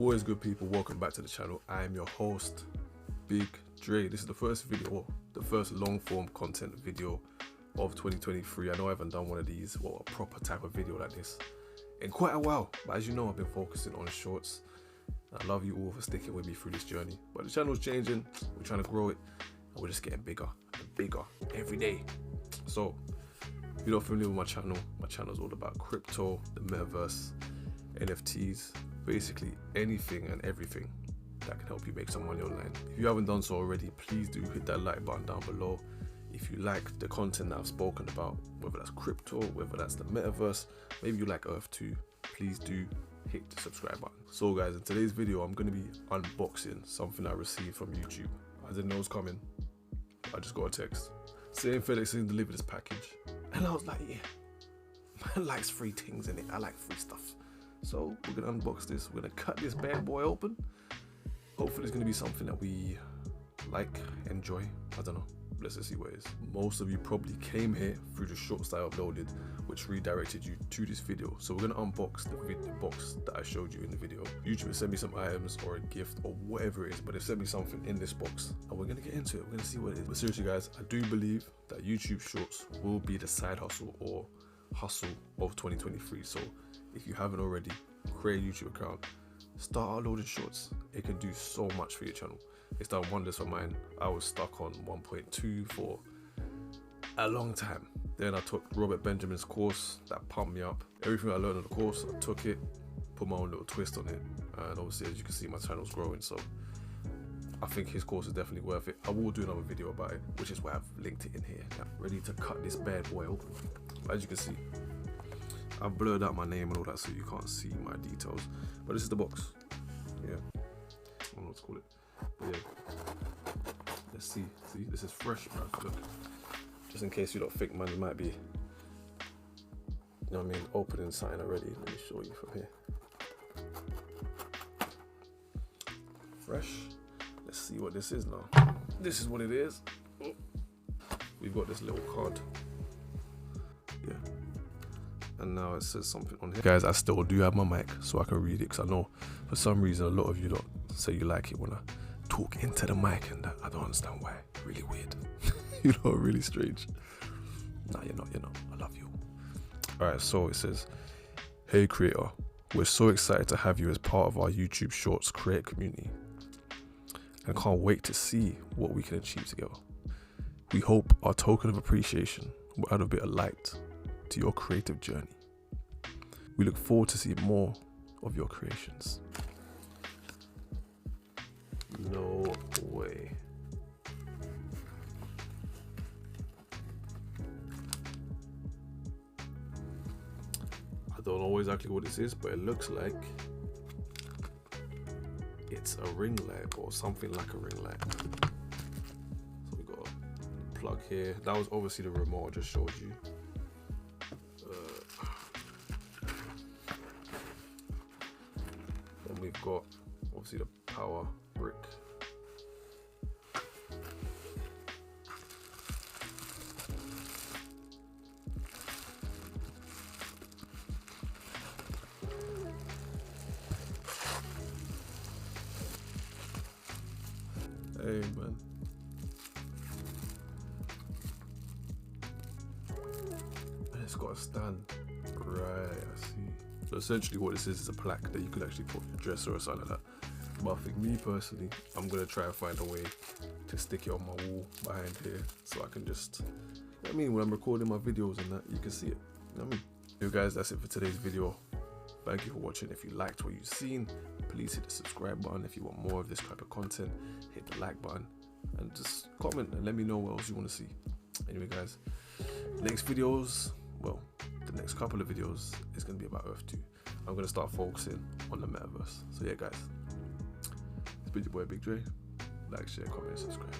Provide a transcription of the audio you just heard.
Always good people, welcome back to the channel. I am your host, Big Dre. This is the first video, the first long form content video of 2023. I know I haven't done one of these, or a proper type of video like this, in quite a while. But as you know, I've been focusing on shorts. I love you all for sticking with me through this journey. But the channel's changing, we're trying to grow it, and we're just getting bigger and bigger every day. So, if you're not familiar with my channel is all about crypto, the metaverse, NFTs, basically anything and everything that can help you make some money online. If you haven't done so already, please do hit that like button down below. If you like the content that I've spoken about, whether that's crypto, whether that's the metaverse, maybe you like Earth too, please do hit the subscribe button. So guys, in today's video, I'm going to be unboxing something I received from YouTube. I didn't know it was coming. I just got a text saying FedEx didn't deliver this package. And I was like, yeah, man likes free things in it. I like free stuff. So we're gonna unbox this. We're gonna cut this bad boy open. Hopefully it's gonna be something that we like, enjoy. I don't know. Let's just see what it is. Most of you probably came here through the shorts that I uploaded, which redirected you to this video. So we're gonna unbox the box that I showed you in the video. YouTube has sent me some items or a gift or whatever it is, but they sent me something in this box, and we're gonna get into it. We're gonna see what it is. But seriously, guys, I do believe that YouTube Shorts will be the side hustle or hustle of 2023. So if you haven't already, create a YouTube account, start uploading shorts. It can do so much for your channel. It's done wonders for mine. I was stuck on 1.2 for a long time. Then I took Robert Benjamin's course, that pumped me up. Everything I learned on the course, I took it, put my own little twist on it, and obviously, as you can see, my channel's growing. So I think his course is definitely worth it. I will do another video about it, which is why I've linked it in here. Now, ready to cut this bad boy open. As you can see, I've blurred out my name and all that so you can't see my details. But this is the box. Yeah. I don't know what to call it. But yeah. Let's see. See, this is fresh, bro. Look. Just in case you don't think, man, it might be, you know what I mean, opening something already. Let me show you from here. Fresh. Let's see what this is now. This is what it is. We've got this little card. Yeah. And now it says something on here. Guys, I still do have my mic so I can read it, because I know for some reason a lot of you don't say you like it when I talk into the mic, and I don't understand why. Really weird. You know, really strange. Nah, you're not. I love you. Alright, so it says, hey creator, we're so excited to have you as part of our YouTube Shorts creator community, and can't wait to see what we can achieve together. We hope our token of appreciation will add a bit of light to your creative journey. We look forward to see more of your creations. No way. I don't know exactly what this is, but it looks like it's a ring light or something like a ring light. So we got a plug here. That was obviously the remote I just showed you. Then we've got obviously the power brick. Hey man. And it's got a stand. Right, I see. So essentially what this is a plaque that you could actually put on your dresser or something like that. But I think me personally, I'm gonna try and find a way to stick it on my wall behind here, so I can just, you know what I mean, when I'm recording my videos and that, you can see it. You know what I mean? Yo guys, that's it for today's video. Thank you for watching. If you liked what you've seen, please hit the subscribe button. If you want more of this type of content, hit the like button and just comment and let me know what else you want to see. Anyway guys, next videos, well, the next couple of videos is going to be about Earth 2. I'm going to start focusing on the metaverse. So yeah guys, it's been your boy Big Dre. Like, share, comment, subscribe.